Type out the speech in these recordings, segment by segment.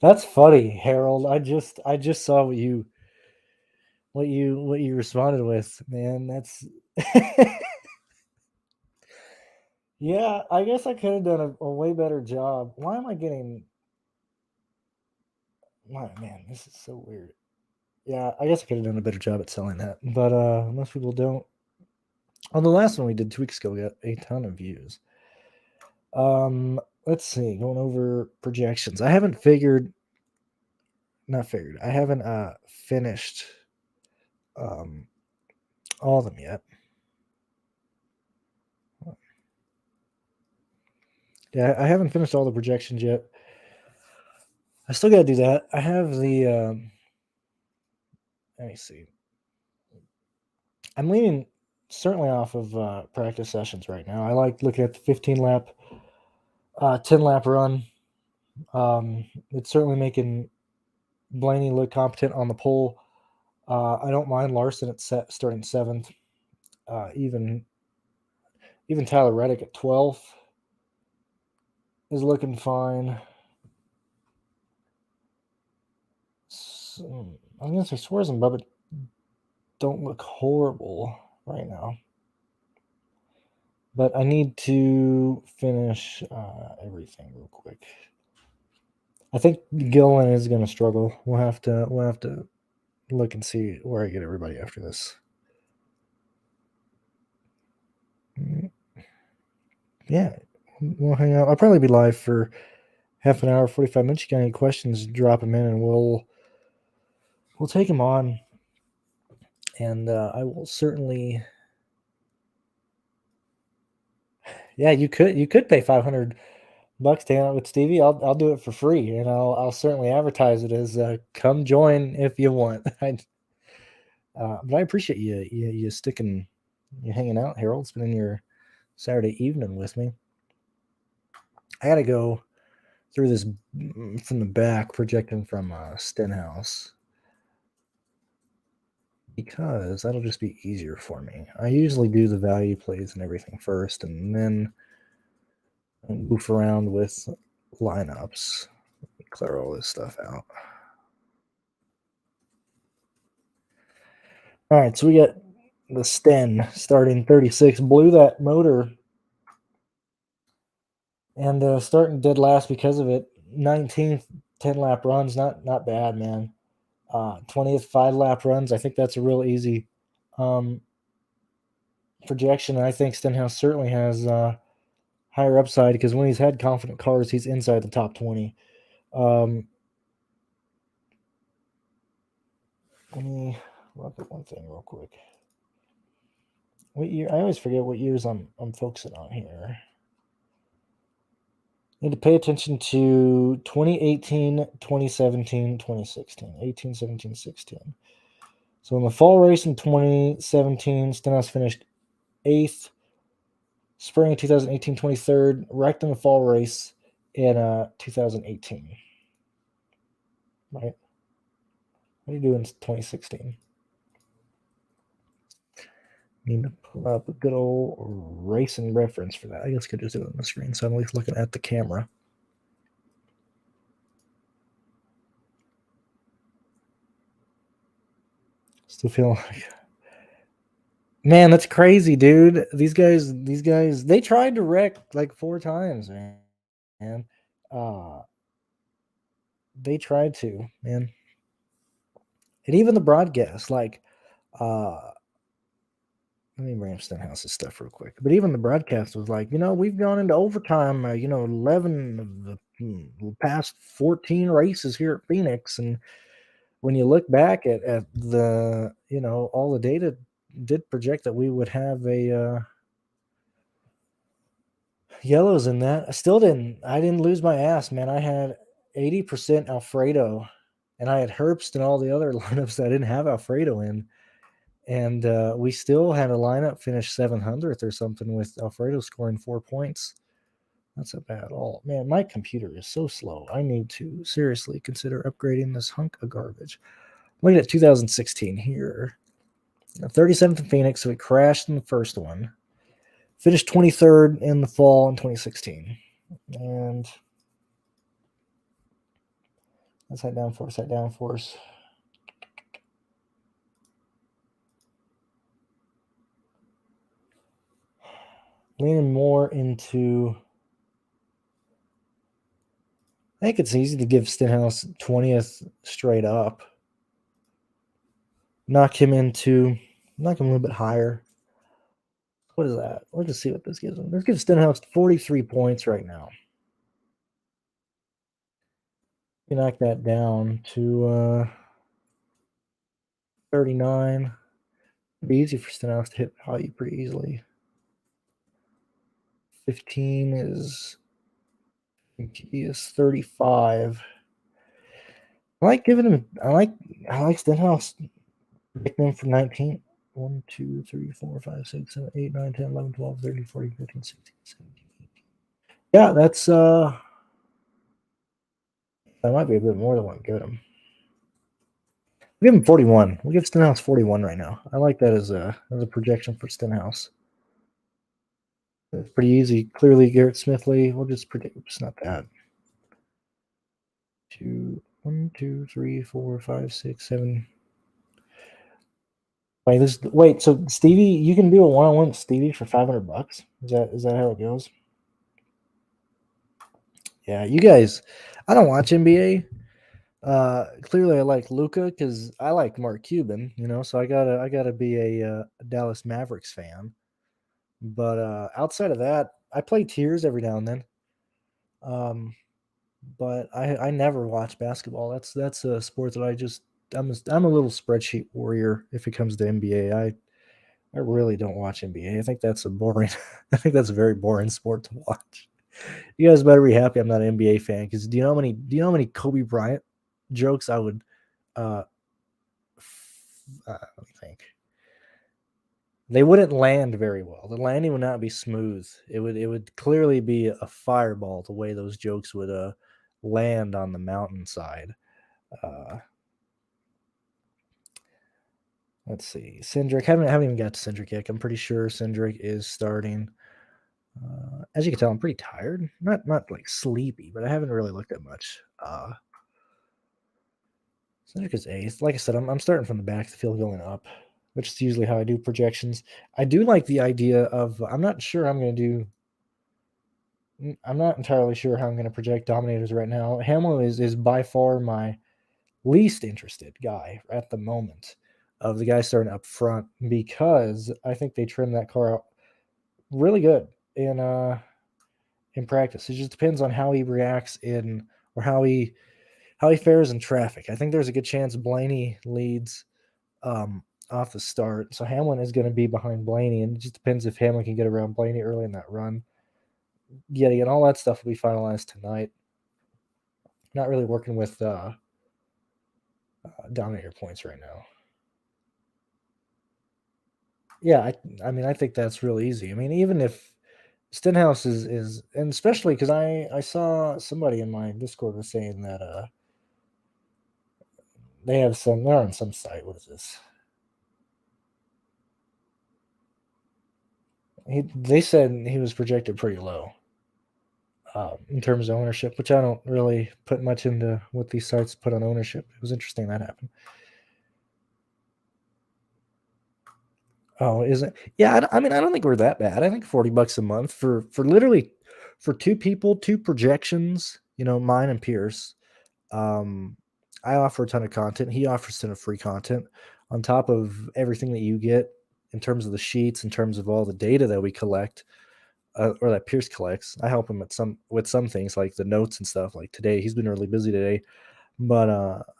That's funny, Harold. I just saw what you responded with, man. That's yeah. I guess I could have done a way better job. Why am I getting? Man, this is so weird. Yeah, I guess I could have done a better job at selling that, but most people don't. On the last one we did 2 weeks ago, we got a ton of views. Let's see. Going over projections. I haven't I haven't finished all of them yet. Yeah, I haven't finished all the projections yet. I still got to do that. I have the. Let me see. I'm leaning certainly off of practice sessions right now. I like looking at the 15 lap, 10 lap run. It's certainly making Blaney look competent on the pole. I don't mind Larson at starting 7th. Even Tyler Reddick at 12th is looking fine. I'm going to say Suarez and Bubba don't look horrible right now. But I need to finish everything real quick. I think Gillen is going to struggle. We'll have to look and see where I get everybody after this. Yeah, we'll hang out. I'll probably be live for half an hour, 45 minutes. You got any questions, drop them in, and we'll take them on. And I will certainly. Yeah, you could pay $500 to hang out with Stevie. I'll do it for free, and I'll certainly advertise it as come join if you want. But I appreciate you sticking, you hanging out, Harold, spending your Saturday evening with me. I got to go through this from the back, projecting from Stenhouse, because that'll just be easier for me. I usually do the value plays and everything first, and then goof around with lineups, clear all this stuff out. All right, so we got the Sten starting 36, blew that motor, and starting dead last because of it. 19th 10 lap runs, not bad, man. 20th 5 lap runs. I think that's a real easy projection. I think Stenhouse certainly has higher upside because when he's had confident cars, he's inside the top 20. Let me look at one thing real quick. What year? I always forget what years I'm focusing on here. Need to pay attention to 2018, 2017, 2016, 18, 17, 16. So in the fall race in 2017, Stenhouse finished 8th. Spring 2018, 23rd. Wrecked in the fall race in 2018. Right? What do you do in 2016? Need to pull up a good old racing reference for that. I guess I could just do it on the screen, so I'm at least looking at the camera. Still feeling like, man, that's crazy, dude. These guys, they tried to wreck like 4 times, man. They tried to, man. And even the broadcast, like, let me bring up Stenhouse's stuff real quick. But even the broadcast was like, we've gone into overtime, 11 of the past 14 races here at Phoenix. And when you look back at the, all the data did project that we would have a yellows in that. I didn't lose my ass, man. I had 80% Alfredo, and I had Herbst and all the other lineups that I didn't have Alfredo in. And we still had a lineup finish 700th or something with Alfredo scoring 4 points. That's not bad at all. Man, my computer is so slow. I need to seriously consider upgrading this hunk of garbage. Looking at 2016 here. 37th in Phoenix, so he crashed in the first one. Finished 23rd in the fall in 2016. And that's that downforce. Leaning more into, I think it's easy to give Stenhouse 20th straight up. Knock him a little bit higher. What is that? Let's just see what this gives him. This gives Stenhouse 43 points right now. You knock that down to 39. It'd be easy for Stenhouse to hit value pretty easily. 15 is, I think he is 35. I like giving him, I like Stenhouse picking him for 19. 1, 2, 3, 4, 5, 6, 7, 8, 9, 10, 11, 12, 13, 14, 15, 16, 17, 18. Yeah, that's that might be a bit more than what good him. We'll give him 41. We'll give Stenhouse 41 right now. I like that as a projection for Stenhouse. It's pretty easy. Clearly, Garrett Smithley. We'll just predict. It's not that. 1, 2, 3, 4, 5, 6, 7. Wait. So Stevie, you can do a one-on-one with Stevie for $500. Is that how it goes? Yeah, you guys. I don't watch NBA. Clearly, I like Luka because I like Mark Cuban. So I gotta be a Dallas Mavericks fan. But outside of that, I play tiers every now and then. But I never watch basketball. That's a sport that I'm a little spreadsheet warrior if it comes to NBA. I really don't watch NBA. I think that's a boring. I think that's a very boring sport to watch. You guys better be happy I'm not an NBA fan because do you know how many Kobe Bryant jokes I would let me think. They wouldn't land very well. The landing would not be smooth. It would clearly be a fireball the way those jokes would land on the mountainside. Let's see. Cindric. Haven't even got to Cindric yet. I'm pretty sure Cindric is starting. As you can tell, I'm pretty tired. Not like sleepy, but I haven't really looked at much. Cindric is eighth. Like I said, I'm starting from the back of the field going up, which is usually how I do projections. I do like the idea of I'm not entirely sure how I'm going to project dominators right now. Hamill is by far my least interested guy at the moment of the guys starting up front because I think they trimmed that car out really good in practice. It just depends on how he reacts or how he fares in traffic. I think there's a good chance Blaney leads off the start. So Hamlin is going to be behind Blaney, and it just depends if Hamlin can get around Blaney early in that run. Getting all that stuff will be finalized tonight. Not really working with dominator points right now. Yeah, I think that's real easy. I mean, even if Stenhouse is and especially because I saw somebody in my Discord was saying that they're on some site. What is this? They said he was projected pretty low in terms of ownership, which I don't really put much into what these sites put on ownership. It was interesting that happened. Oh, is it? Yeah, I mean, I don't think we're that bad. I think $40 a month for literally for two people, two projections. Mine and Pierce. I offer a ton of content. He offers a ton of free content on top of everything that you get in terms of the sheets, in terms of all the data that we collect, or that Pierce collects. I help him with some things like the notes and stuff. Like today, he's been really busy today, but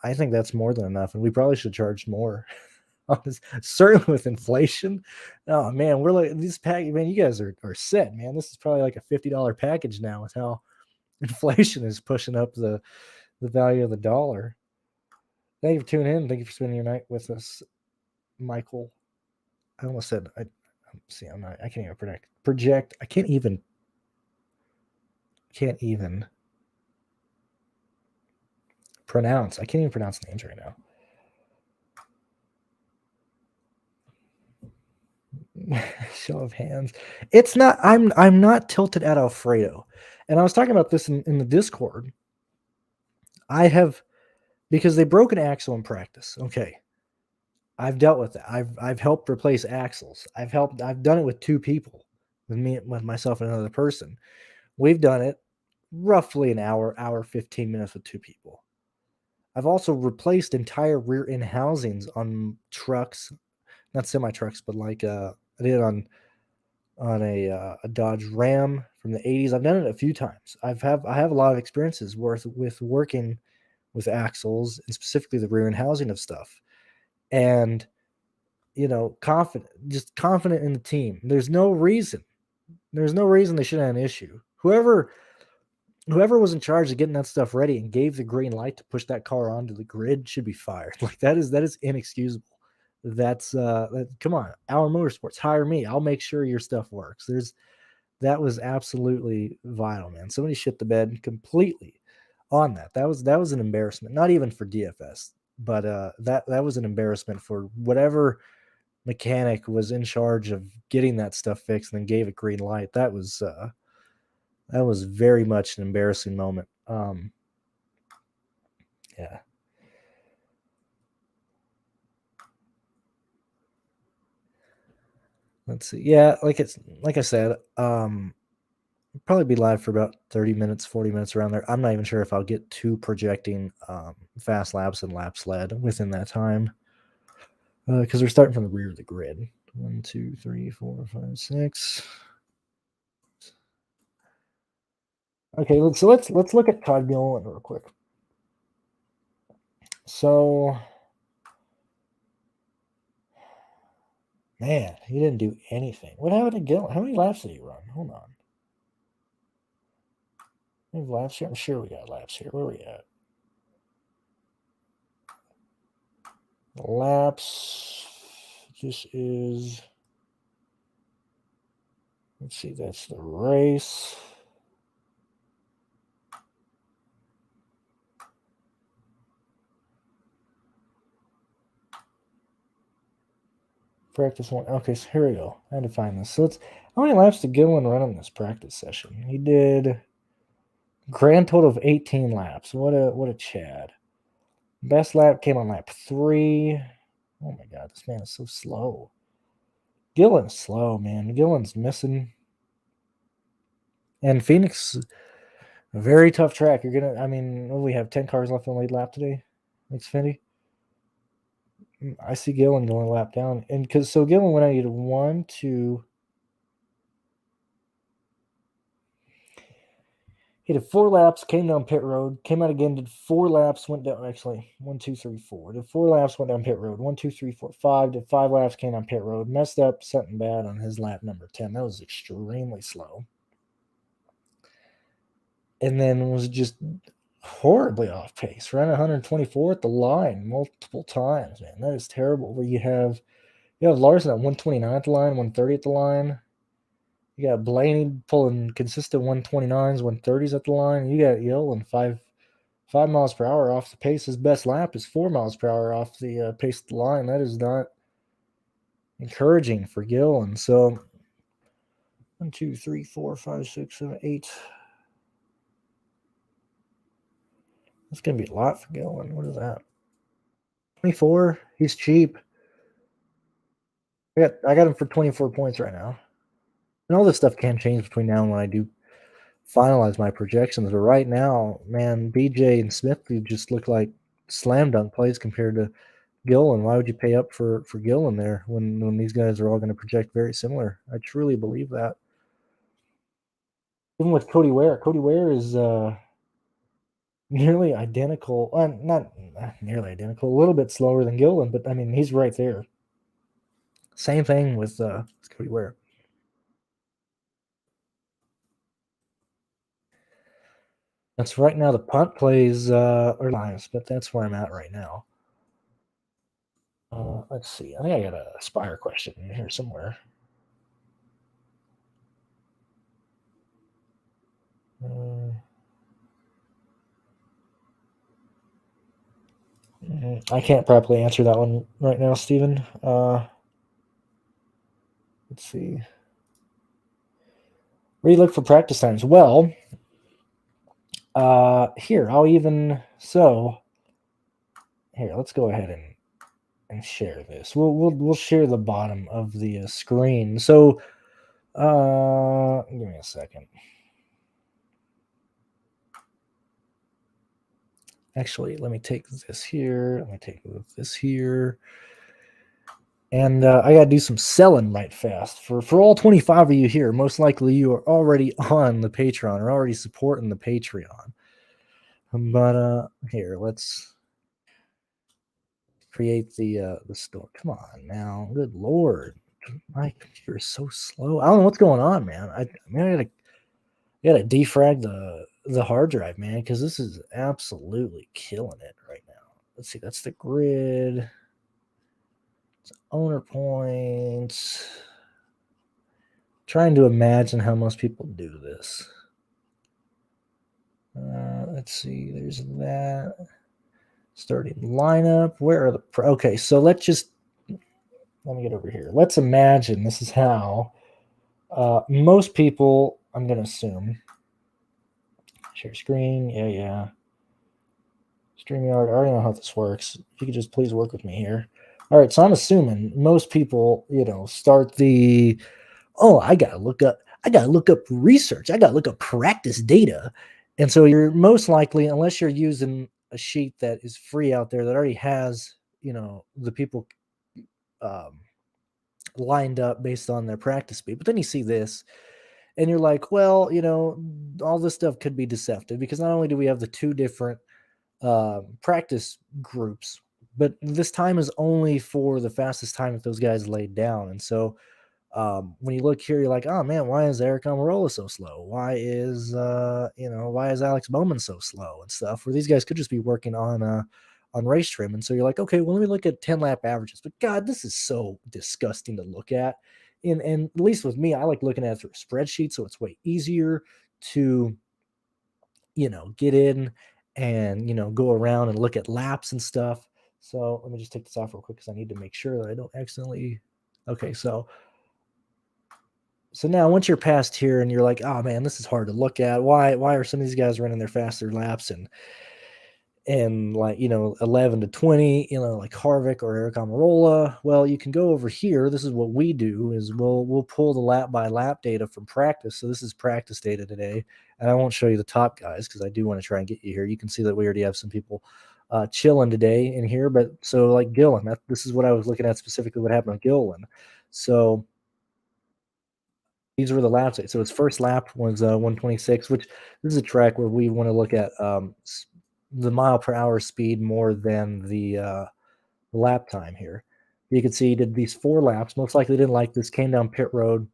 I think that's more than enough, and we probably should charge more. Certainly with inflation. Oh man, we're like this package. Man, you guys are set, man. This is probably like a $50 package now with how inflation is pushing up the value of the dollar. Thank you for tuning in. Thank you for spending your night with us, Michael. I almost said I can't even project. I can't even pronounce. I can't even pronounce names right now. show of hands. It's not. I'm not tilted at Alfredo, and I was talking about this in the Discord. I have, because they broke an axle in practice. Okay, I've dealt with that. I've helped replace axles. I've done it with two people, with myself and another person. We've done it roughly an hour 15 minutes with two people. I've also replaced entire rear end housings on trucks, not semi trucks, but like I did on a Dodge Ram from the 80s. I've done it a few times. I have a lot of experiences with working with axles and specifically the rear end housing of stuff. And confident in the team. There's no reason they should have an issue. Whoever was in charge of getting that stuff ready and gave the green light to push that car onto the grid should be fired. Like that is inexcusable. That's come on, Our Motorsports, hire me. I'll make sure your stuff works. That was absolutely vital, man. Somebody shit the bed completely on that. That was an embarrassment. Not even for DFS, but that was an embarrassment for whatever mechanic was in charge of getting that stuff fixed and then gave a green light. That was very much an embarrassing moment. Yeah. Let's see. Yeah, like I said, probably be live for about 30 minutes, 40 minutes around there. I'm not even sure if I'll get to projecting fast laps and laps led within that time. Because we're starting from the rear of the grid. 1, 2, 3, 4, 5, 6. Okay, so let's look at Todd Gilliland real quick. So, man, he didn't do anything. What happened to Gilliland? How many laps did he run? Hold on. We have laps here. I'm sure we got laps here. Where are we at? Laps. This is. Let's see. That's the race. Practice one. Okay, so here we go. I had to find this. So how many laps did Gilliland run in this practice session? He did grand total of 18 laps. What a Chad. Best lap came on lap 3. Oh my god, this man is so slow. Gilliland's slow, man. Gilliland's missing. And Phoenix, a very tough track. You're gonna. I mean, we have 10 cars left on the lead lap today. Xfinity. I see Gilliland going a lap down, and so Gilliland went out. You did 1, 2. He did 4 laps, came down pit road, came out again, did 4 laps, went down. Actually, 1, 2, 3, 4. Did 4 laps, went down pit road. 1, 2, 3, 4, 5. Did 5 laps, came down pit road. Messed up something bad on his lap number 10. That was extremely slow. And then was just horribly off pace. Ran 124 at the line multiple times, man. That is terrible. Where you have Larson at 129 at the line, 130 at the line. You got Blaney pulling consistent 129s, 130s at the line. You got Gilliland 5 miles per hour off the pace. His best lap is 4 miles per hour off the pace of the line. That is not encouraging for Gilliland. So 1, 2, 3, 4, 5, 6, 7, 8. That's going to be a lot for Gilliland. What is that? 24. He's cheap. I got him for 24 points right now. And all this stuff can change between now and when I do finalize my projections. But right now, man, BJ and Smith just look like slam dunk plays compared to Gilliland. Why would you pay up for Gilliland there when these guys are all going to project very similar? I truly believe that. Even with Cody Ware is nearly identical. Not nearly identical. A little bit slower than Gilliland, but I mean he's right there. Same thing with Cody Ware. That's right now the punt plays are nice, but that's where I'm at right now. Let's see. I think I got a Spire question in here somewhere. I can't properly answer that one right now, Steven. Let's see. Where do you look for practice times? Well, here, here, let's go ahead and share this. We'll share the bottom of the screen. So, give me a second. Actually, let me take this here. Let me take this here. And I got to do some selling right fast. For all 25 of you here, most likely you are already on the Patreon or already supporting the Patreon. But here, let's create the store. Come on now. Good Lord. My computer is so slow. I don't know what's going on, man. I gotta defrag the hard drive, man, because this is absolutely killing it right now. Let's see, that's the grid. It's owner points. Trying to imagine how most people do this. Let's see, there's that. Starting lineup. Where are the okay, so let me get over here. Let's imagine this is how most people, I'm gonna assume. Share screen, yeah. StreamYard, I already know how this works. If you could just please work with me here. All right, so I'm assuming most people, start I gotta look up research. I gotta look up practice data. And so you're most likely, unless you're using a sheet that is free out there that already has, the people um, lined up based on their practice speed. But then you see this and you're like, well, all this stuff could be deceptive because not only do we have the two different practice groups, but this time is only for the fastest time that those guys laid down. And so when you look here, you're like, oh man, why is Eric Almirola so slow? Why is Alex Bowman so slow and stuff? Where these guys could just be working on race trim. And so you're like, okay, well, let me look at 10 lap averages. But God, this is so disgusting to look at. And at least with me, I like looking at it through a spreadsheet, so it's way easier to get in and go around and look at laps and stuff. So let me just take this off real quick because I need to make sure that I don't accidentally. Okay, so now once you're past here and you're like, oh man, this is hard to look at. Why are some of these guys running their faster laps and like 11 to 20, like Harvick or Eric Almirola? Well, you can go over here. This is what we do is we'll pull the lap by lap data from practice. So this is practice data today, and I won't show you the top guys because I do want to try and get you here. You can see that we already have some people chilling today in here, but so like Gillen, this is what I was looking at specifically what happened with Gillen. So these were the laps. So his first lap was 126, which this is a track where we want to look at the mile per hour speed more than the lap time here. You can see he did these 4 laps. Most likely didn't like this, came down pit road,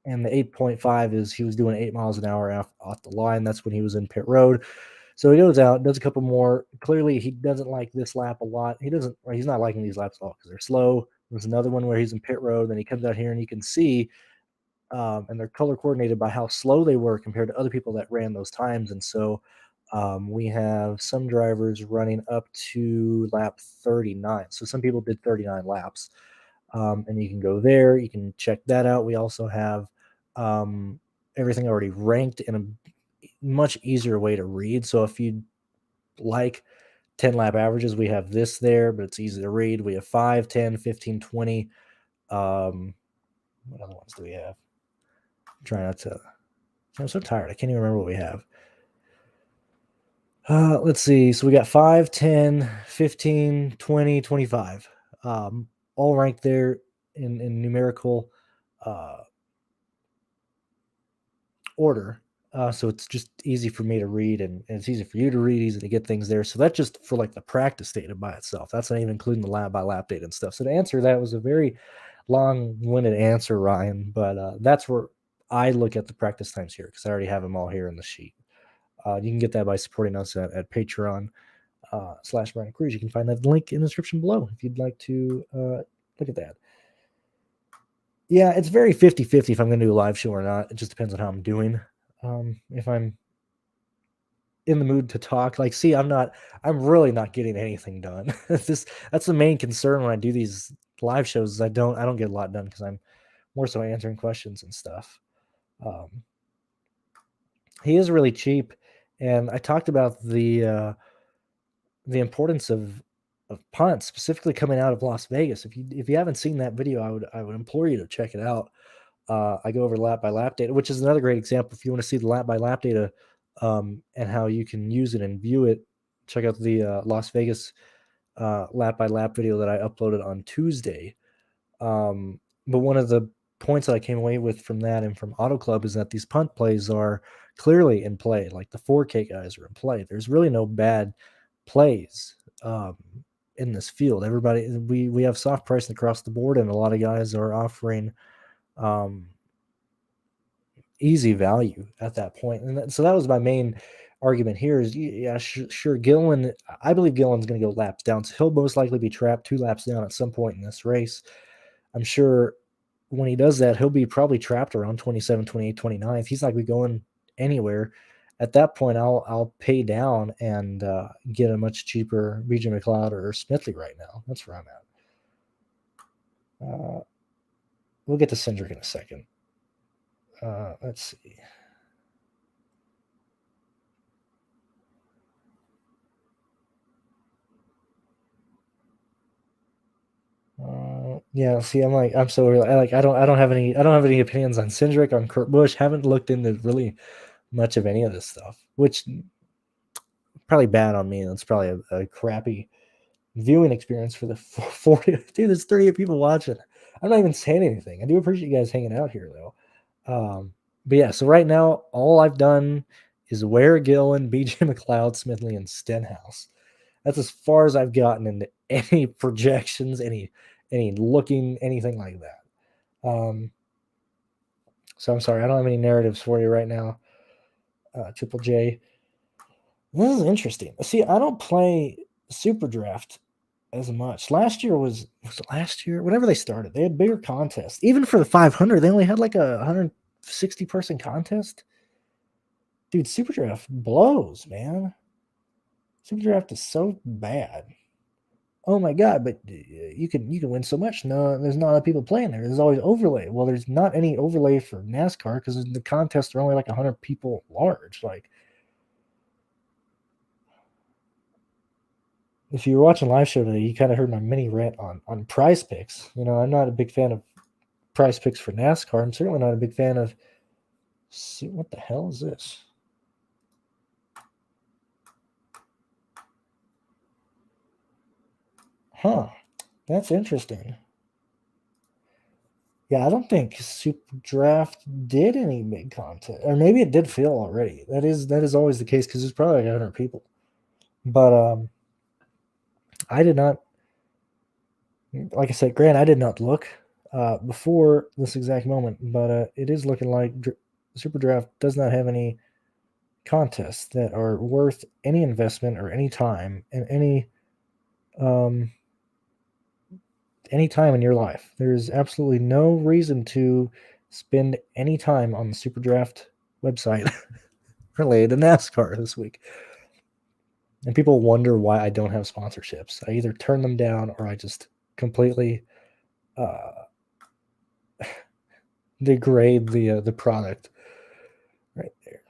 and the 8.5 is he was doing 8 miles an hour off the line. That's when he was in pit road. So he goes out, does a couple more. Clearly, he doesn't like this lap a lot. He's not liking these laps at all because they're slow. There's another one where he's in pit road. Then he comes out here and you can see and they're color coordinated by how slow they were compared to other people that ran those times. And so we have some drivers running up to lap 39. So some people did 39 laps, and you can go there. You can check that out. We also have everything already ranked in a much easier way to read. So if you like 10 lap averages, we have this there, but it's easy to read. We have 5, 10, 15, 20. What other ones do we have? Try not to. I'm so tired. I can't even remember what we have. Let's see. So we got 5, 10, 15, 20, 25. All ranked there in numerical order. So it's just easy for me to read and it's easy for you to read, easy to get things there. So that's just for like the practice data by itself. That's not even including the lap by lap data and stuff. So to answer that was a very long-winded answer, Ryan, but that's where I look at the practice times here because I already have them all here in the sheet. You can get that by supporting us at Patreon / Brandon Cruz. You can find that link in the description below if you'd like to look at that. Yeah, it's very 50-50 if I'm going to do a live show or not. It just depends on how I'm doing. If I'm in the mood to talk, like, see, I'm really not getting anything done. That's the main concern when I do these live shows is I don't get a lot done because I'm more so answering questions and stuff. he is really cheap, and I talked about the importance of punts, specifically coming out of Las Vegas. If you haven't seen that video, I would implore you to check it out. I go over lap by lap data, which is another great example. If you want to see the lap by lap data and how you can use it and view it, check out the Las Vegas lap by lap video that I uploaded on Tuesday. But one of the points that I came away with from that and from Auto Club is that these punt plays are clearly in play. Like the 4K guys are in play. There's really no bad plays in this field. Everybody, we have soft pricing across the board, and a lot of guys are offering easy value at that point. And so that was my main argument here is, yeah, sure, Gillen, I believe Gillen's going to go laps down. So he'll most likely be trapped 2 laps down at some point in this race. I'm sure when he does that, he'll be probably trapped around 27, 28, 29. He's not going to be going anywhere. At that point, I'll pay down and get a much cheaper BJ McLeod or Smithley right now. That's where I'm at. We'll get to Cindric in a second. Let's see. Yeah, see, I'm so real. I don't have any opinions on Cindric, on Kurt Busch. Haven't looked into really much of any of this stuff, which probably bad on me. That's probably a crappy viewing experience for the 40. Dude, there's 38 people watching. I'm not even saying anything. I do appreciate you guys hanging out here though. But yeah, so right now all I've done is Ware, Gillen, BJ McLeod, Smithley, and Stenhouse. That's as far as I've gotten into any projections, any looking, anything like that. So I'm sorry, I don't have any narratives for you right now. Triple J. This is interesting. See, I don't play Super Draft as much. Last year was it last year? Whenever they started, they had bigger contests. Even for the 500, they only had like a 160 person contest. Dude, Super Draft blows, man. Super Draft is so bad. Oh my god, but you can win so much. No, there's not a lot of people playing there. There's always overlay. Well, there's not any overlay for NASCAR because the contests are only like 100 people large. Like, if you were watching live show today, you kind of heard my mini rant on Prize Picks. You know, I'm not a big fan of Prize Picks for NASCAR. I'm certainly not a big fan of. What the hell is this? Huh. That's interesting. Yeah, I don't think Super Draft did any big content, or maybe it did fail already. That is always the case because there's probably like 100 people. But I did not. Like I said, Grant, I did not look before this exact moment, but it is looking like Super Draft does not have any contests that are worth any investment or any time and any time in your life. There's absolutely no reason to spend any time on the Super Draft website related to NASCAR this week. And people wonder why I don't have sponsorships. I either turn them down or I just completely degrade the product right there.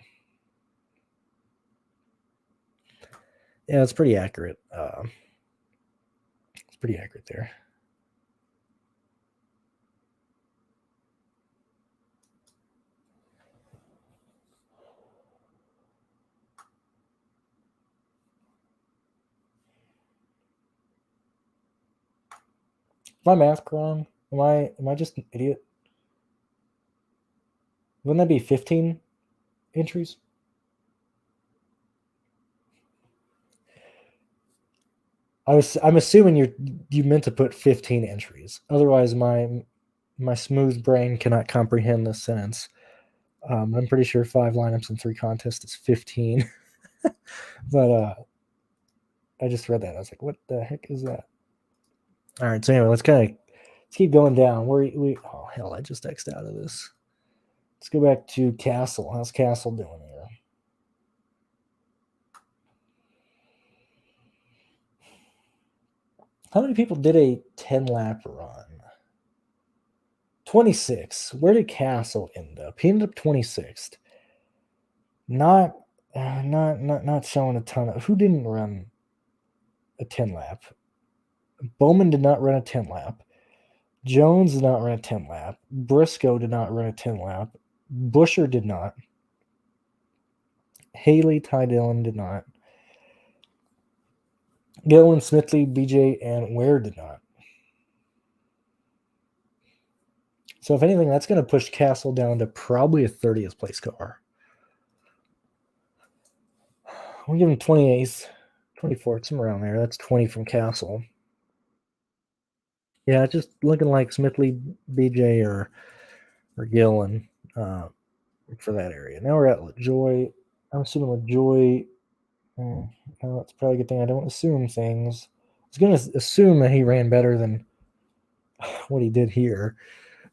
Yeah, it's pretty accurate. It's pretty accurate there. My math wrong? Am I just an idiot? Wouldn't that be 15 entries? I'm assuming you meant to put 15 entries. Otherwise, my smooth brain cannot comprehend this sentence. I'm pretty sure 5 lineups and 3 contests is 15. But I just read that. I was like, what the heck is that? All right. So anyway, let's keep going down. Oh hell, I just X'd out of this. Let's go back to Castle. How's Castle doing here? How many people did a 10 lap run? 26. Where did Castle end up? He ended up 26th. Not showing a ton of. Who didn't run a 10 lap? Bowman did not run a 10 lap. Jones did not run a 10 lap. Briscoe did not run a 10 lap. Busher did not. Haley, Ty Dillon did not. Gillen, Smithley, BJ, and Ware did not. So if anything, that's going to push Castle down to probably a 30th place car. We'll give him 28th, 24th, somewhere around there. That's 20 from Castle. Yeah, just looking like Smithley, BJ, or Gillen for that area. Now we're at LaJoy. I'm assuming LaJoy. That's probably a good thing I don't assume things. I was going to assume that he ran better than what he did here.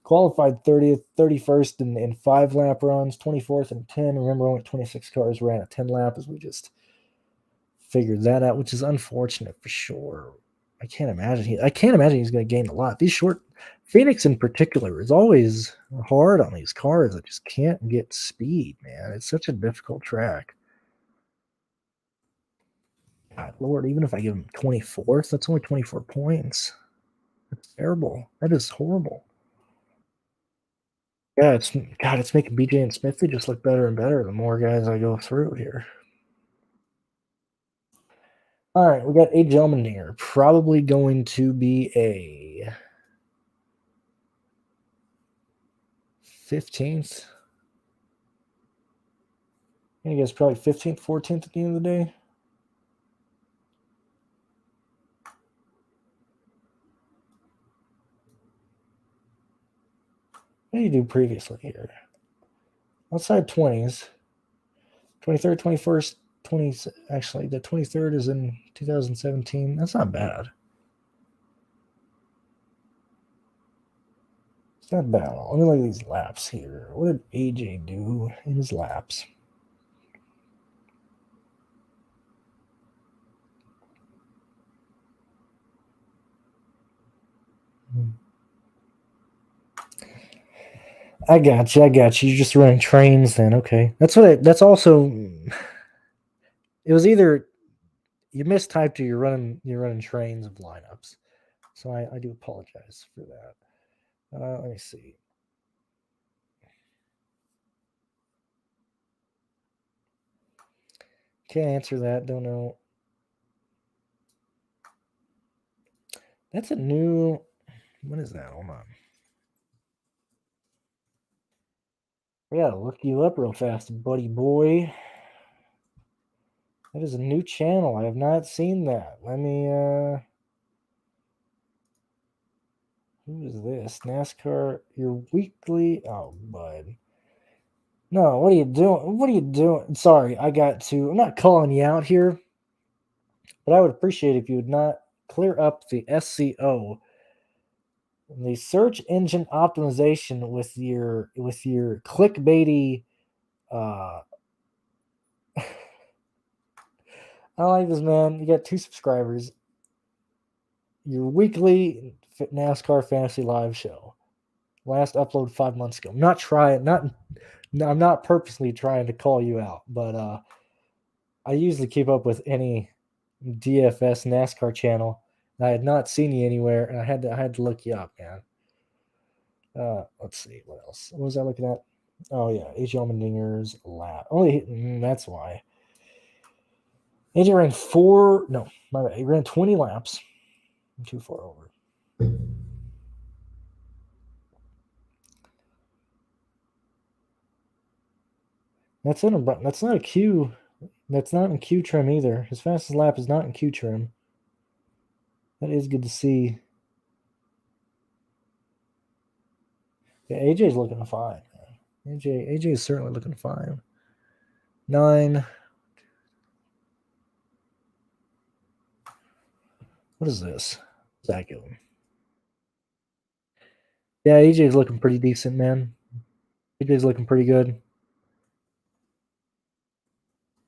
Qualified 30th, 31st in 5 lap runs, 24th and 10. Remember, only 26 cars ran a 10 lap as we just figured that out, which is unfortunate for sure. I can't imagine he's going to gain a lot. These short Phoenix in particular is always hard on these cars. I just can't get speed, man. It's such a difficult track. God Lord, even if I give him 24th, that's only 24 points. That's terrible. That is horrible. Yeah, it's making BJ and Smithy just look better and better the more guys I go through here. All right, we got a gentleman here. Probably going to be a 15th. I guess probably 15th, 14th at the end of the day. What did you do previously here? Outside 20s. 23rd, 21st, 20s. Actually, the 23rd is in 2017. That's not bad. It's not bad. Let me look at these laps here. What did AJ do in his laps? I got you. You're just running trains then. Okay. That's also, it was either you mistyped or you're running trains of lineups. So I do apologize for that. Let me see. Can't answer that. Don't know. That's a new. What is that? Hold on. We gotta look you up real fast, buddy boy. That is a new channel. I have not seen that. Let me. Who is this? NASCAR. Your weekly. Oh, bud. No, what are you doing? What are you doing? Sorry, I'm not calling you out here, but I would appreciate if you would not clear up the SEO, the search engine optimization with your clickbaity. I like this, man. You got 2 subscribers. Your weekly NASCAR Fantasy Live show. Last upload 5 months ago. I'm not purposely trying to call you out, but I usually keep up with any DFS NASCAR channel. I had not seen you anywhere, and I had to look you up, man. Let's see what else. What was I looking at? Oh yeah, AJ Allmendinger's lap. That's why. AJ ran he ran 20 laps. I'm too far over. That's not a Q. That's not in Q trim either. His fastest lap is not in Q trim. That is good to see. Yeah, AJ's looking fine. Man. AJ is certainly looking fine. 9. What is this? Zach Gillen. Yeah, AJ's looking pretty decent, man. AJ's looking pretty good.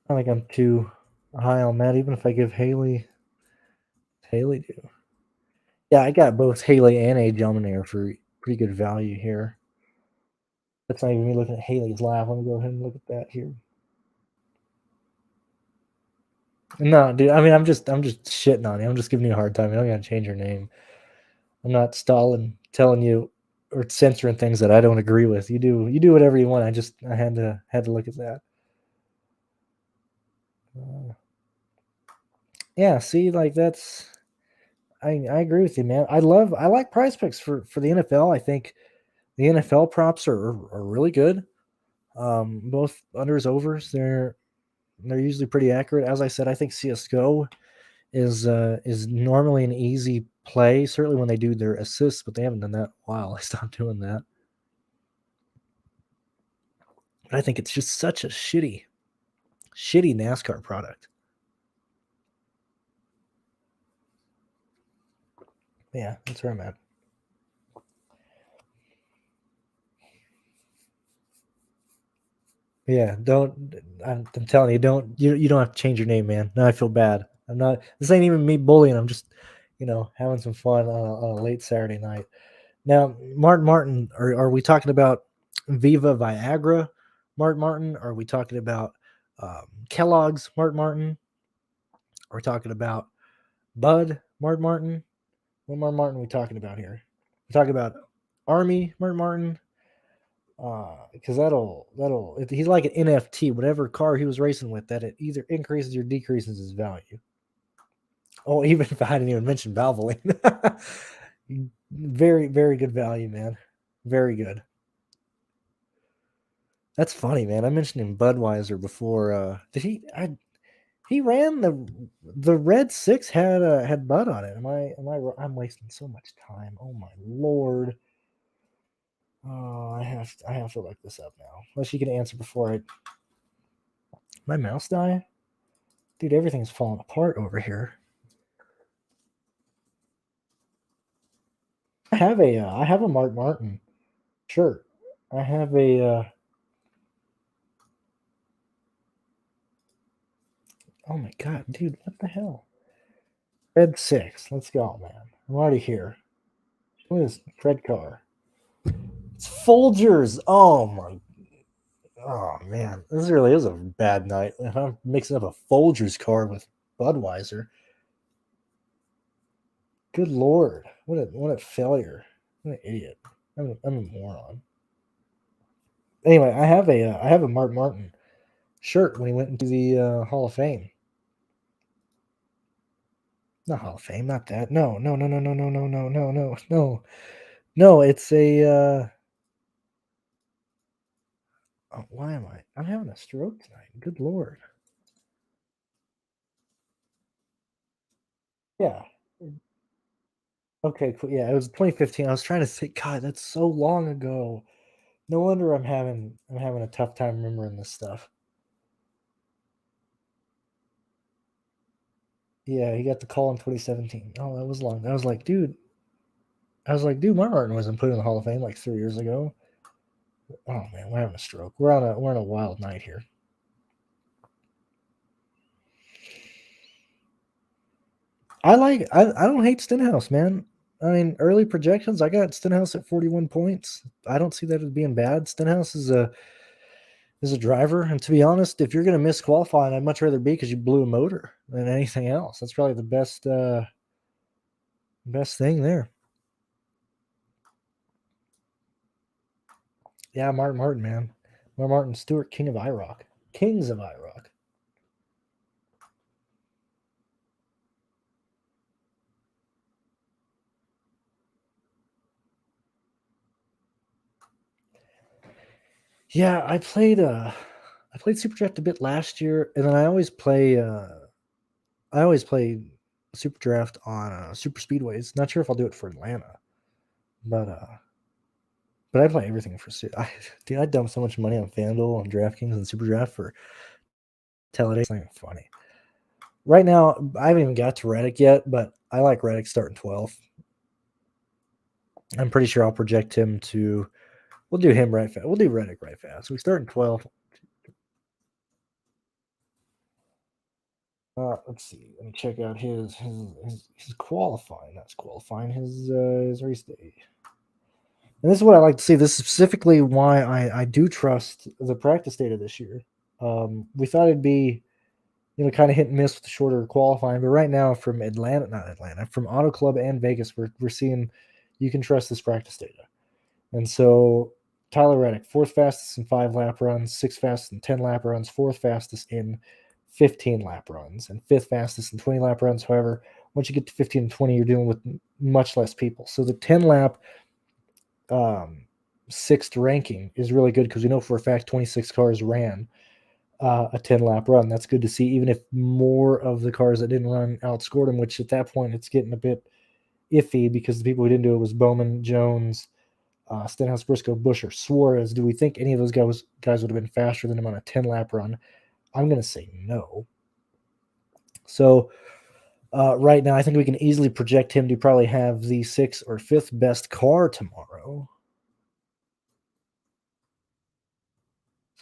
I don't think I'm too high on that, even if I give Haley do. Yeah, I got both Haley and AJ Allmendinger for pretty good value here. That's not even me looking at Haley's lap. Let me go ahead and look at that here. No, dude. I mean, I'm just shitting on you. I'm just giving you a hard time. You don't gotta change your name. I'm not stalling, telling you, or censoring things that I don't agree with. You do whatever you want. I had to look at that. Yeah. See, like that's. I agree with you, man. I like Prize Picks for the NFL. I think the NFL props are really good. Both unders, overs. They're usually pretty accurate. As I said, I think CS:GO is normally an easy play. Certainly when they do their assists, but they haven't done that in a while. I stopped doing that. But I think it's just such a shitty NASCAR product. Yeah, that's where I'm at. Yeah, don't. I'm telling you, you don't have to change your name, man. Now I feel bad. I'm not. This ain't even me bullying. I'm just, having some fun on a late Saturday night. Now, Martin, are we talking about Viva Viagra, Martin? Are we talking about Kellogg's, Martin? Are we talking about Bud, Martin? What Martin are we talking about here? We're talking about Army, Martin. Because he's like an NFT. Whatever car he was racing with, that it either increases or decreases his value. Oh, even if I didn't even mention Valvoline, very very good value, man. Very good. That's funny, man. I mentioned him Budweiser before. Did he? He ran the Red Six had Bud on it. I'm wasting so much time. Oh my lord. Oh, I have to look this up now. Unless you can answer before my mouse die. Dude, everything's falling apart over here. I have a Martin shirt. I have a oh my god, dude, what the hell? Red Six. Let's go, man. I'm already here. What is Fred Car? It's Folgers. Oh man, this really is a bad night. If I'm mixing up a Folgers card with Budweiser. Good lord, what a failure! What an idiot! I'm a moron. Anyway, I have a Martin shirt when he went into the Hall of Fame. Not Hall of Fame, not that. No, no, no, no, no, no, no, no, no, no, no, no. It's a. Oh, why am I? I'm having a stroke tonight. Good lord. Yeah. Okay. Cool. Yeah, it was 2015. I was trying to think. God, that's so long ago. No wonder I'm having a tough time remembering this stuff. Yeah, he got the call in 2017. Oh, that was long. I was like, dude, Martin wasn't put in the Hall of Fame like 3 years ago. Oh man, we're having a stroke. We're on a wild night here. I don't hate Stenhouse, man. I mean, early projections, I got Stenhouse at 41 points. I don't see that as being bad. Stenhouse is a driver, and to be honest, if you're going to miss qualifying, I'd much rather be because you blew a motor than anything else. That's probably the best thing there. Yeah, Martin, man. Martin Stewart, King of IROC. Kings of IROC. Yeah, I played Super Draft a bit last year, and then I always play Super Draft on Super Speedways. Not sure if I'll do it for Atlanta, but I play everything for dude, I dump so much money on FanDuel and DraftKings and Super Draft for Teleday. It's not even funny. Right now, I haven't even got to Reddick yet, but I like Reddick starting 12th. I'm pretty sure I'll project him to. We'll do him right fast. We'll do Reddick right fast. We start in 12th. Let's see. Let me check out his qualifying. That's qualifying. His race day. And this is what I like to see. This is specifically why I do trust the practice data this year. We thought it'd be kind of hit and miss with the shorter qualifying. But right now, from from Auto Club and Vegas, we're seeing you can trust this practice data. And so Tyler Reddick, fourth fastest in 5-lap runs, sixth fastest in 10-lap runs, fourth fastest in 15-lap runs, and fifth fastest in 20-lap runs. However, once you get to 15 and 20, you're dealing with much less people. So the 10-lap sixth ranking is really good because we know for a fact 26 cars ran a 10-lap run. That's good to see, even if more of the cars that didn't run outscored them, which at that point it's getting a bit iffy because the people who didn't do it was Bowman, Jones, Stenhouse, Briscoe, Busher, Suarez. Do we think any of those guys would have been faster than him on a 10-lap run? I'm going to say no. So right now, I think we can easily project him to probably have the 6th or 5th best car tomorrow.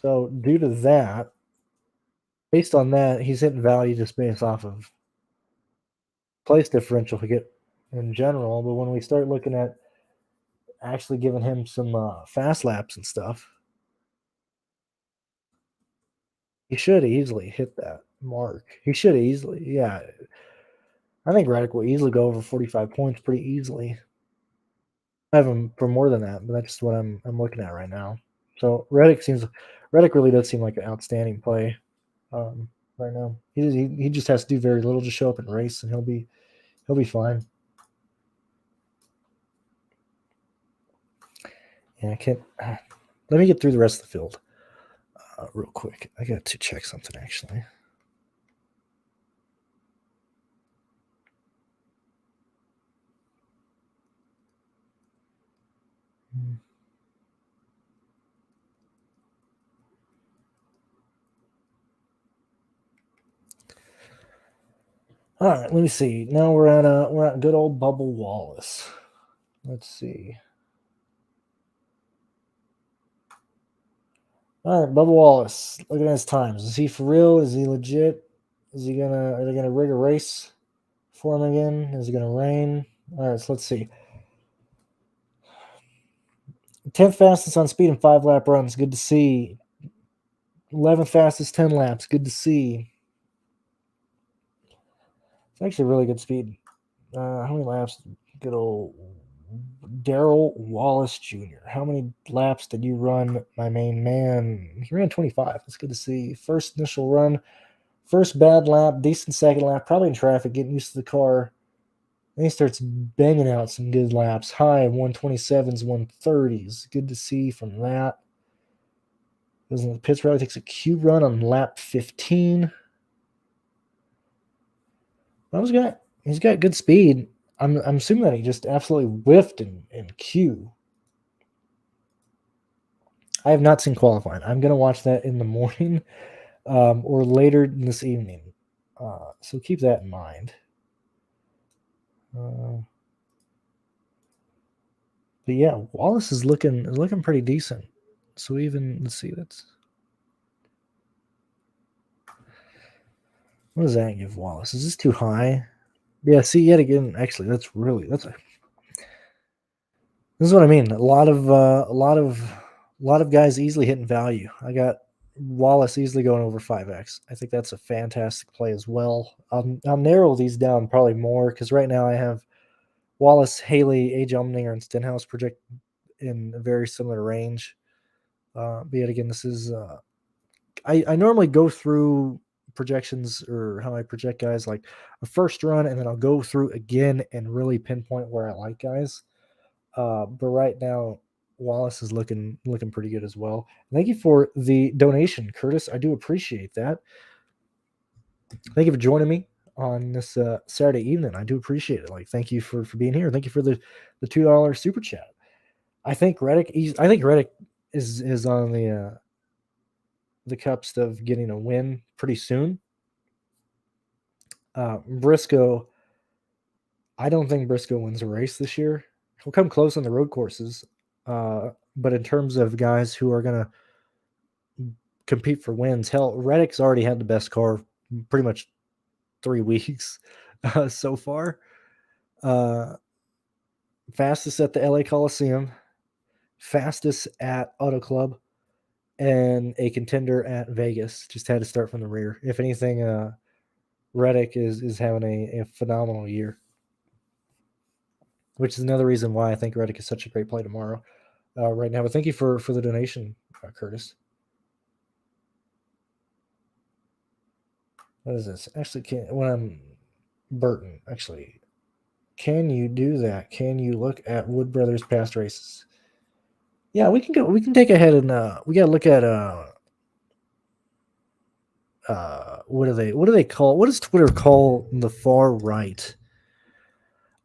So due to that, based on that, he's hitting value just based off of place differential to get in general. But when we start looking at actually giving him some fast laps and stuff, he should easily hit that mark. He should easily, yeah. I think Reddick will easily go over 45 points pretty easily. I have him for more than that, but that's just what I'm looking at right now. So Reddick really does seem like an outstanding play right now. He just has to do very little to show up and race, and he'll be fine. Yeah, I can't. Let me get through the rest of the field real quick. I got to check something actually. All right, let me see. Now we're at good old Bubba Wallace. Let's see. All right, Bubba Wallace. Look at his times. Is he for real? Is he legit? Are they gonna rig a race for him again? Is it gonna rain? All right, so let's see. 10th fastest on speed in 5-lap runs. Good to see. 11th fastest 10 laps. Good to see. It's actually really good speed. How many laps? Good old Darrell Wallace Jr. How many laps did you run, my main man? He ran 25. That's good to see. First initial run. First bad lap. Decent second lap. Probably in traffic. Getting used to the car. Then he starts banging out some good laps. High 127s, 130s. Good to see from that. Goes in the pits rally, takes a Q run on lap 15. He's got good speed. I'm assuming that he just absolutely whiffed in Q. I have not seen qualifying. I'm going to watch that in the morning or later this evening. So keep that in mind. But yeah, Wallace is looking pretty decent. So even let's see, what does that give Wallace? Is this too high? Yeah, see, yet again, actually, this is what I mean. A lot of guys easily hitting value. I got Wallace easily going over 5x. I think that's a fantastic play as well. I'll narrow these down probably more because right now I have Wallace, Haley, A.J. Allmendinger, and Stenhouse project in a very similar range. But yet again, this is I normally go through projections or how I project guys like a first run, and then I'll go through again and really pinpoint where I like guys. But right now, Wallace is looking pretty good as well. Thank you for the donation, Curtis. I do appreciate that. Thank you for joining me on this Saturday evening. I do appreciate it. Like, thank you for being here. Thank you for the $2 super chat. I think Reddick is on the cusp of getting a win pretty soon. Briscoe, I don't think Briscoe wins a race this year. He'll come close on the road courses, but in terms of guys who are going to compete for wins, hell, Reddick's already had the best car pretty much 3 weeks so far. Fastest at the LA Coliseum, fastest at Auto Club, and a contender at Vegas. Just had to start from the rear. If anything, Reddick is having a phenomenal year, which is another reason why I think Reddick is such a great play tomorrow right now. But thank you for the donation, Curtis. What is this? Actually, when I'm Burton, actually, can you do that? Can you look at Wood Brothers past races? Yeah, we can go. We can take ahead and we got to look at what do they call? What does Twitter call the far right?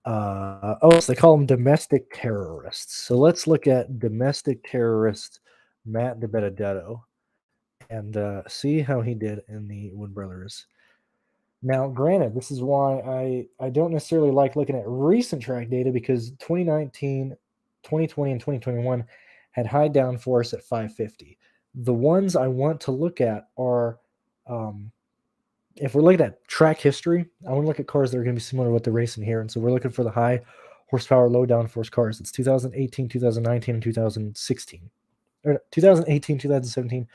So they call them domestic terrorists. So let's look at domestic terrorist Matt DiBenedetto and see how he did in the Wood Brothers. Now, granted, this is why I don't necessarily like looking at recent track data, because 2019, 2020, and 2021 had high downforce at 550. The ones I want to look at are, if we're looking at track history, I want to look at cars that are going to be similar to what they're racing here. And so we're looking for the high horsepower, low downforce cars. It's 2018, 2019, and 2016. Or 2018, 2017,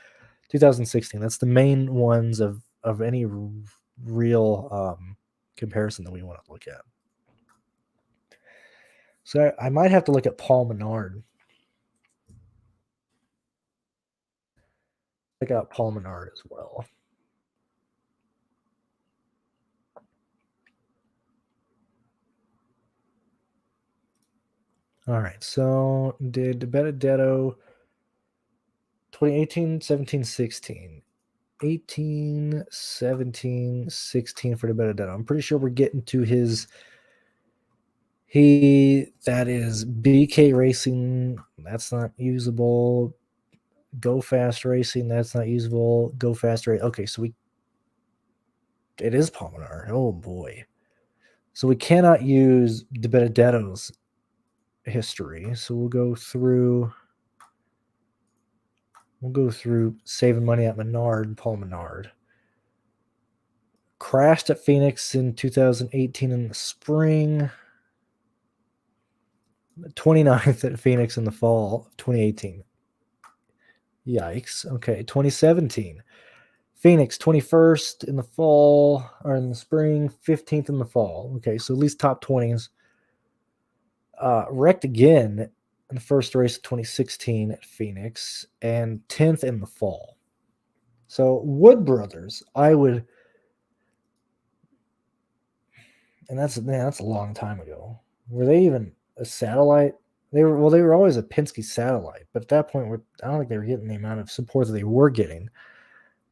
2016. That's the main ones of any real comparison that we want to look at. So I might have to look at Paul Menard. Check out Paul Menard as well. All right, so did Benedetto 2018, 17, 16. 18, 17, 16 for the Benedetto. I'm pretty sure we're getting to his that is BK Racing. That's not usable. Go Fast Racing. That's not usable. Go Fast Race. Okay, so it is Paul Menard. Oh boy. So we cannot use the Benedetto's history. So we'll go through saving money at Menard, Paul Menard. Crashed at Phoenix in 2018 in the spring. 29th at Phoenix in the fall of 2018. Yikes. Okay, 2017. Phoenix, 21st in the fall, or in the spring, 15th in the fall. Okay, so at least top 20s. Wrecked again in the first race of 2016 at Phoenix, and 10th in the fall. So Wood Brothers, I would, and that's a long time ago. Were they even a satellite? They were always a Penske satellite, but at that point, I don't think they were getting the amount of support that they were getting.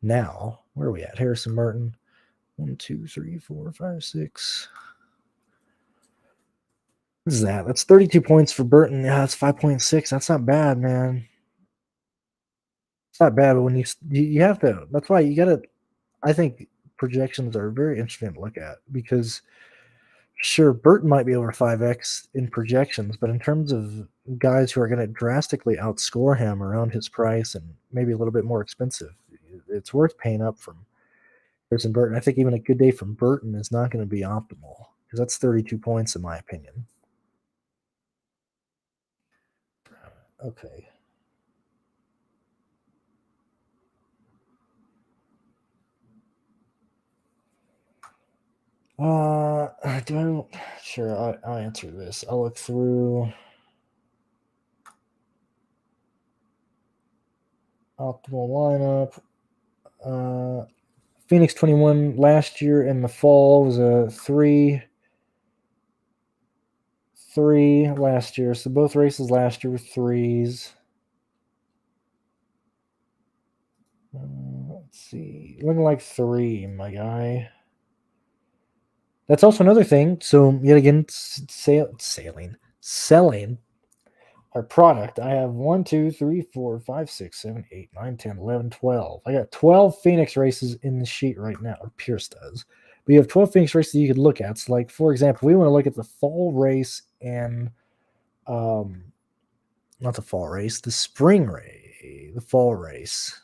Now, where are we at? Harrison Martin, 1, 2, 3, 4, 5, 6. What is that? That's 32 points for Burton. Yeah, that's 5.6. That's not bad, man. It's not bad, but when you have to, that's why you got to, I think projections are very interesting to look at, because sure, Burton might be over 5x in projections, but in terms of guys who are going to drastically outscore him around his price and maybe a little bit more expensive, it's worth paying up from Harrison Burton. I think even a good day from Burton is not going to be optimal, because that's 32 points in my opinion. Okay. Sure, I'll answer this. I'll look through optimal lineup. Phoenix 21 last year in the fall was a 3 last year. So both races last year were 3s. Let's see. Looking like 3, my guy. That's also another thing. So yet again, selling our product. I have 1, 2, 3, 4, 5, 6, 7, 8, 9, 10, 11, 12. I got 12 Phoenix races in the sheet right now, or Pierce does. But you have 12 Phoenix races you could look at. So, like, for example, we want to look at the fall race and not the fall race, the spring race, the fall race.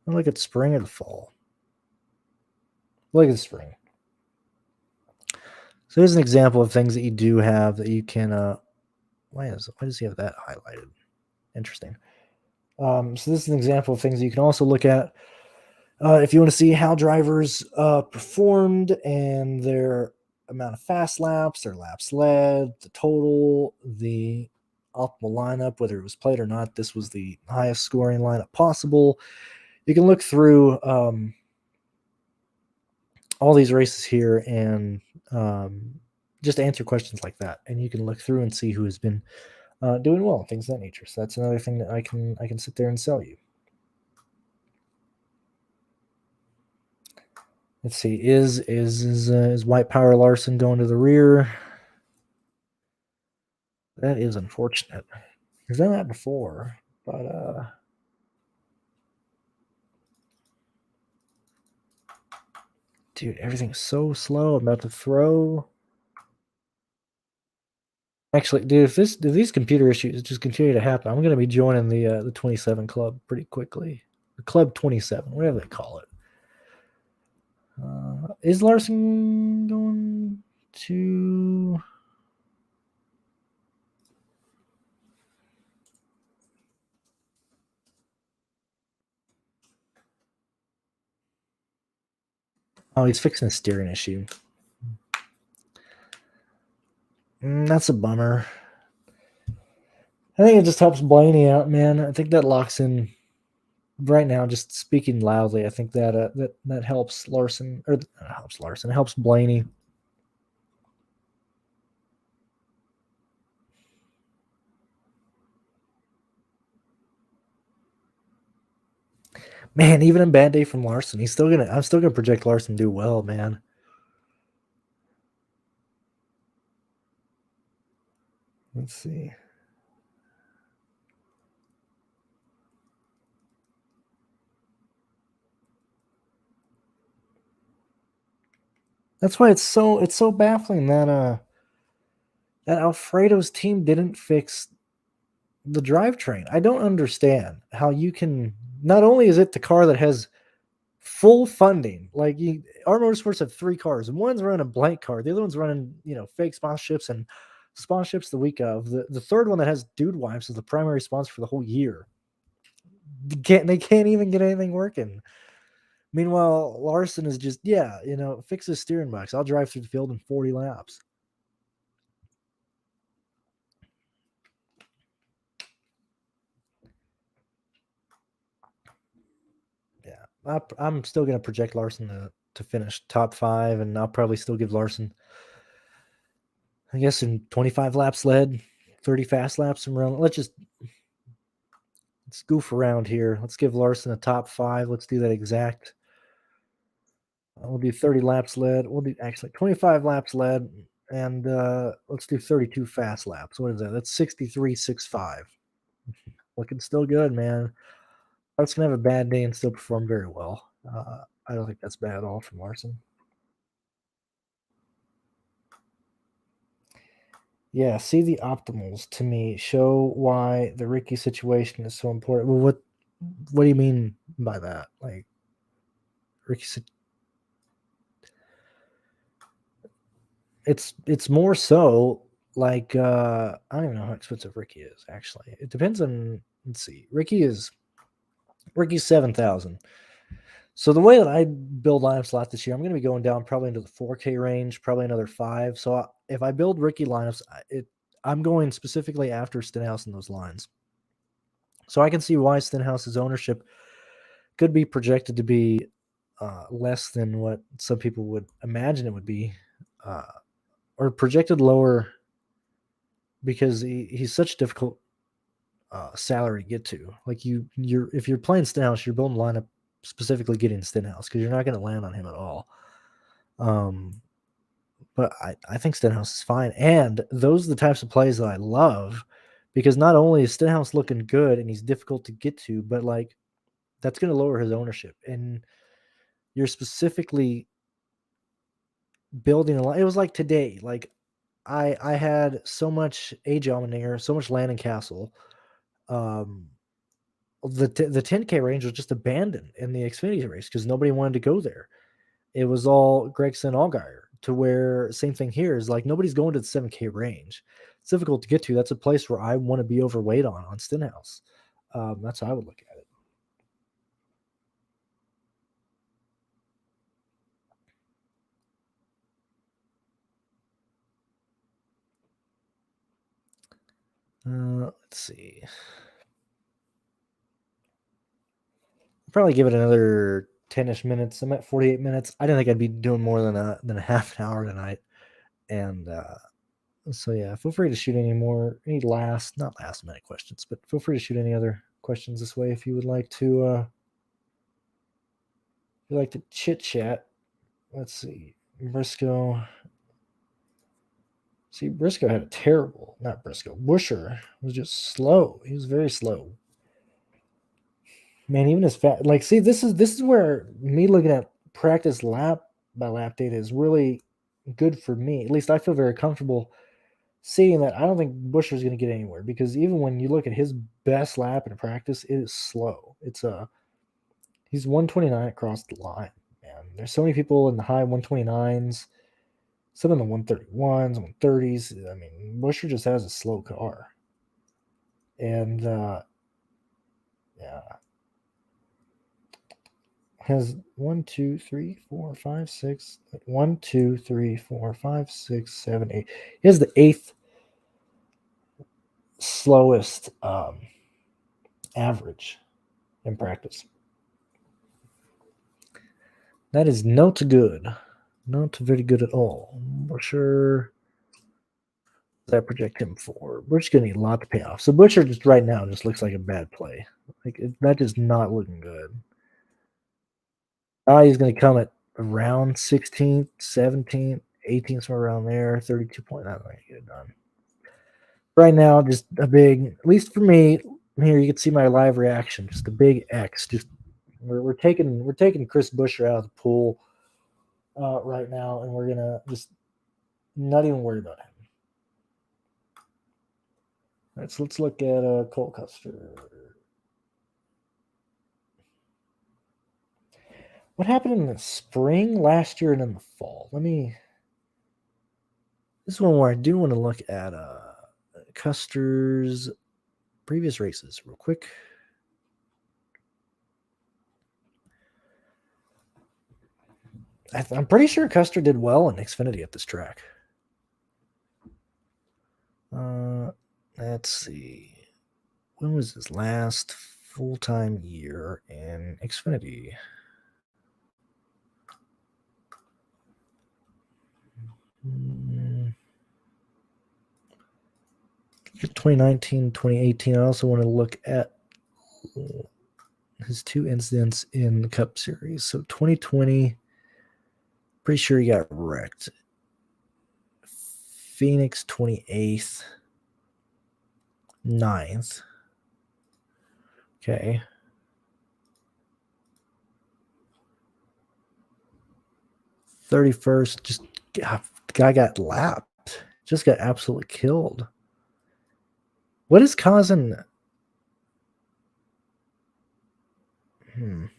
Look at spring or the fall. Look at the spring. So here's an example of things that you do have that you can. Why does he have that highlighted? Interesting. So this is an example of things that you can also look at. If you want to see how drivers performed and their amount of fast laps, their laps led, the total, the optimal lineup, whether it was played or not, this was the highest scoring lineup possible. You can look through all these races here and just answer questions like that, and you can look through and see who has been doing well, things of that nature. So that's another thing that I can sit there and sell you. Let's see, is White Power Larson going to the rear? That is unfortunate. He's done that before, but dude, everything's so slow. I'm about to throw. Actually, dude, if these computer issues just continue to happen, I'm gonna be joining the 27 club pretty quickly. The Club 27, whatever they call it. Is Larson going to? Oh, he's fixing a steering issue. That's a bummer. I think it just helps Blaney out, man. I think that locks in right now. Just speaking loudly, I think that that helps Larson, or helps Larson, it helps Blaney. Man, even a bad day from Larson, I'm still gonna project Larson do well, man. Let's see. That's why it's so baffling that Alfredo's team didn't fix the drivetrain. I don't understand how you can. Not only is it the car that has full funding, like our motorsports have 3 cars, and one's running a blank car, the other one's running fake sponsorships and sponsorships the week of. The third one that has dude wipes is the primary sponsor for the whole year. They can't even get anything working. Meanwhile, Larson is just fix his steering box. I'll drive through the field in 40 laps. Yeah, I'm still going to project Larson to finish top 5, and I'll probably still give Larson, I guess, in 25 laps led, 30 fast laps around. Let's goof around here. Let's give Larson a top 5. Let's do that exact. We'll do 30 laps led. We'll do actually 25 laps led, and let's do 32 fast laps. What is that? That's 63.65. Looking still good, man. I was gonna have a bad day and still perform very well. I don't think that's bad at all from Larson. Yeah, see the optimals to me show why the Ricky situation is so important. Well, what do you mean by that? Like Ricky, it's more so like I don't even know how expensive Ricky is. Actually, it depends on. Let's see, Ricky's 7,000. So the way that I build lineups slot this year, I'm going to be going down probably into the 4K range, probably another 5. So if I build Ricky lineups, I'm going specifically after Stenhouse in those lines. So I can see why Stenhouse's ownership could be projected to be less than what some people would imagine it would be, or projected lower because he's such a difficult salary to get to. Like if you're playing Stenhouse, you're building a lineup specifically getting Stenhouse because you're not going to land on him at all. But I think Stenhouse is fine, and those are the types of plays that I love because not only is Stenhouse looking good and he's difficult to get to, but like that's going to lower his ownership, and you're specifically building a lot. It was like today, like I had so much age Allmendinger, so much Landon Castle. The 10K range was just abandoned in the Xfinity race because nobody wanted to go there. It was all Gregson Allgaier, to where same thing here is like nobody's going to the 7K range. It's difficult to get to. That's a place where I want to be overweight on Stenhouse. That's how I would look at it. Let's see. Probably give it another 10-ish minutes. I'm at 48 minutes. I didn't think I'd be doing more than a half an hour tonight. And so yeah, feel free to shoot any not last minute questions, but feel free to shoot any other questions this way if you would like to chit chat. Let's see. Briscoe had a terrible, not Briscoe. Busher was just slow. He was very slow. Man, even his fat, like, see, this is where me looking at practice lap by lap data is really good for me. At least I feel very comfortable seeing that. I don't think Busher's going to get anywhere, because even when you look at his best lap in practice, it is slow. He's 129 across the line, man. There's so many people in the high 129s, some in the 131s, 130s. I mean, Busher just has a slow car. And yeah. Has 1, 2, 3, 4, 5, 6, 1, 2, 3, 4, 5, 6, 7, 8. He has the 8th slowest average in practice. That is not good. Not very good at all. We're sure that project him for. We're just going to need a lot to pay off. So Butcher just right now just looks like a bad play. That is not looking good. He's going to come at around 16th, 17th, 18th, somewhere around there. 32 point. I'm not going to get it done. Right now, just a big, at least for me, here you can see my live reaction. Just a big X. Just we're taking Chris Buescher out of the pool right now, and we're gonna just not even worry about him. All right, so let's look at Cole Custer. What happened in the spring last year and in the fall? This is one where I do want to look at Custer's previous races real quick. I'm pretty sure Custer did well in Xfinity at this track. Let's see. When was his last full-time year in Xfinity? 2019, 2018. I also want to look at his 2 incidents in the Cup Series. So 2020, pretty sure he got wrecked. Phoenix 28th, 9th. Okay. '31st, just the guy got lapped. Just got absolutely killed. What is causing? I'm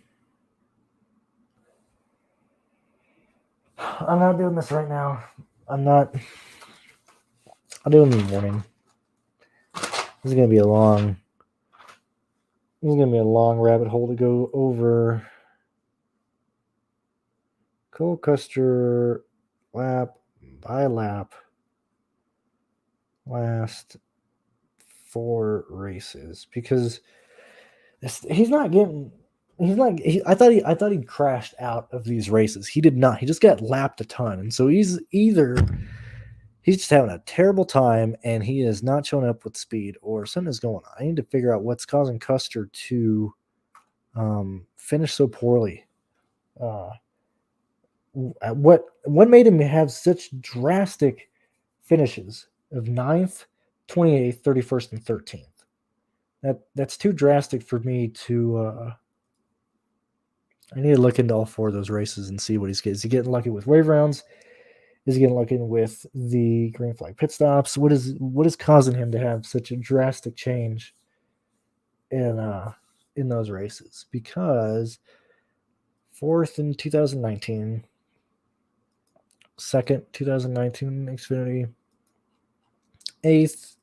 not doing this right now. I'll do it in the morning. This is gonna be a long rabbit hole to go over. Cole Custer lap by lap last 4 races, because I thought he crashed out of these races. He did not. He just got lapped a ton, and so he's just having a terrible time, and he is not showing up with speed, or something is going on. I need to figure out what's causing Custer to finish so poorly. What made him have such drastic finishes of 9th, 28th, 31st, and 13th? That's too drastic for me to. I need to look into all 4 of those races and see what he's getting. Is he getting lucky with wave rounds? Is he getting lucky with the green flag pit stops? What is causing him to have such a drastic change in those races? Because 4th in 2019, 2nd 2019 Xfinity, 8th.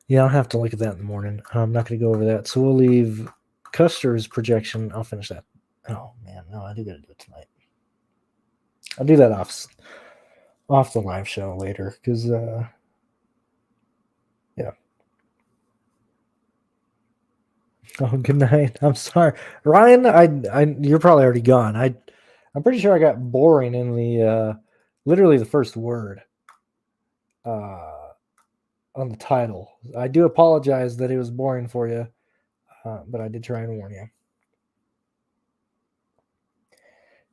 Yeah, I'll have to look at that in the morning. I'm not going to go over that. So we'll leave Custer's projection. I'll finish that. Oh, man. No, I do got to do it tonight. I'll do that off the live show later because yeah. Oh, good night. I'm sorry, Ryan. You're probably already gone. I'm pretty sure I got boring in the literally the first word on the title. I do apologize that it was boring for you, but I did try and warn you.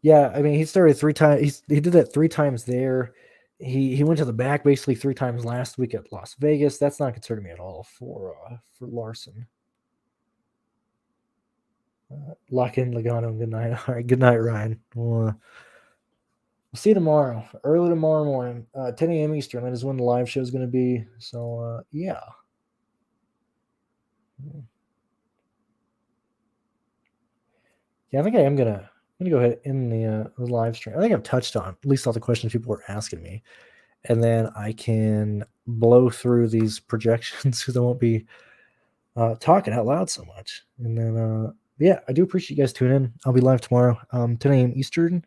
Yeah, I mean, he started 3 times. He did that 3 times there. He went to the back basically 3 times last week at Las Vegas. That's not concerning me at all for Larson. Lock in Logano. Good night. All right. Good night, Ryan. We'll see you tomorrow, early tomorrow morning, 10 a.m. Eastern. That is when the live show is going to be. So, yeah. Yeah, I think I am going to go ahead in the live stream. I think I've touched on at least all the questions people were asking me. And then I can blow through these projections because I won't be talking out loud so much. And then, yeah, I do appreciate you guys tuning in. I'll be live tomorrow, 10 a.m. Eastern.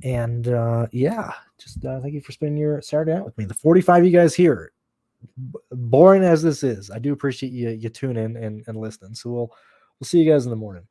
And yeah, just thank you for spending your Saturday out with me. The 45 you guys here, boring as this is, I do appreciate you tuning in and listening. So we'll see you guys in the morning.